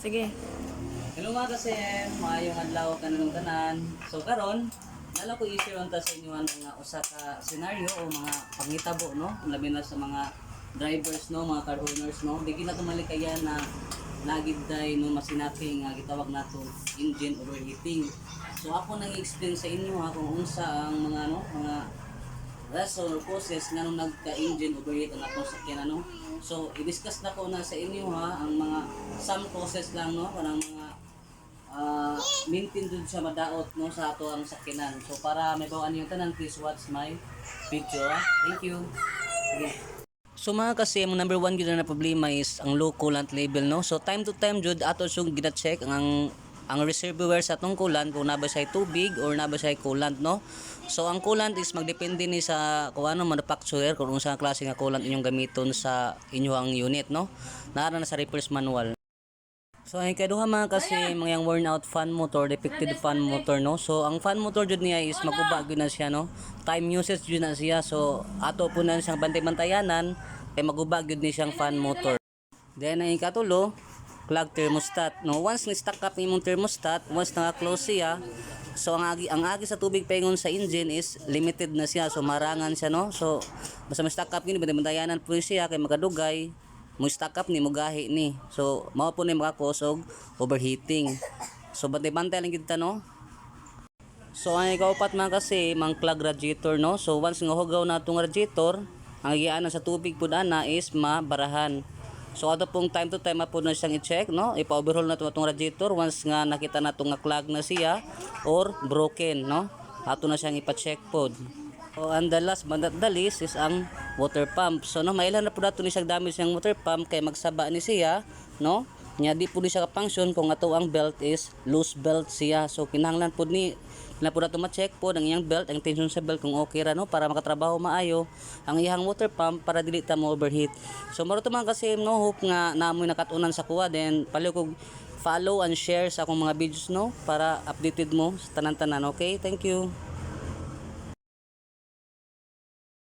Sige. Hello mga kasem, maayong adlaw kanang tanan. So karon, nala ko i-share unta sa inyo ang mga usa ka senaryo o mga pangitabo no, labi na sa mga drivers no, mga car owners no. Di na tumalikayan na nagidday no masinaping nga gitawag nato engine overheating. So ako nang i-explain sa inyo ha kung unsa ang mga no, mga rason or causes nga nung nagka-engine overheat ang atong sakyan ano. So i-discuss na ko na sa inyo ha ang mga some causes lang no, kanang mga maintain dun siya madaot no sa ato ang sakyanan. So para may bawaan yung tanan, please watch my video. Thank you. Okay. So mga kasi ang number one gyud na problema is ang low coolant level no. So time to time jud ato siyang gina-check ang reservoir sa atong coolant kung naba siya tubig or naba siya coolant no. So ang coolant is magdepende ni sa kung ano manufacturer kung unsa klase nga coolant inyong gamiton sa inyong unit no. Naara na sa repairs manual. So ay kaduha mga kasi mga yung worn out fan motor, defective fan motor no. So ang fan motor jud niya is maguba gyud na siya no. Time usage jud na siya. So ato po na siyang bantay-bantayanan kay maguba gyud ni siyang fan motor. Then ay katulo, clog thermostat no. Once ni stuck up imong thermostat, once naka-close siya, so ang agi sa tubig paingon sa engine is limited na siya. So marangan siya no. So basta ma-stuck up gini bantay-bantayanan po siya kay magadugay mo stack up ni mo gahi ni. So mao po ni maka-cause overheating. So bantay-bantay lang kita no. So ang ikaupat man kasi mang clog radiator no. So once nga hugaw na itong radiator, ang giana sa tubig pud ana is mabarahan. So ato pong time to time po na siyang i-check no. Ipa-overhaul na itong radiator once nga nakita na itong clog na siya or broken no. Ato na siyang ipa-check pod. So and the last but not the least is ang water pump. So no, mailan na po nato ni siyang damage ng water pump kay magsaba ni siya no. Nya di po ni siya ka-function kung ato ang belt is loose belt siya. So kinahanglan po ni na po nato ma-check po ang iyang belt, ang tension sa belt kung okay ra no para makatrabaho maayo ang iyang water pump para dili ta mo overheat. So maro to man kasi no, hope nga namoy nakatunan sa kuha, then paliw kog follow and share sa akong mga videos no para updated mo sa tanan-tanan. Okay, thank you.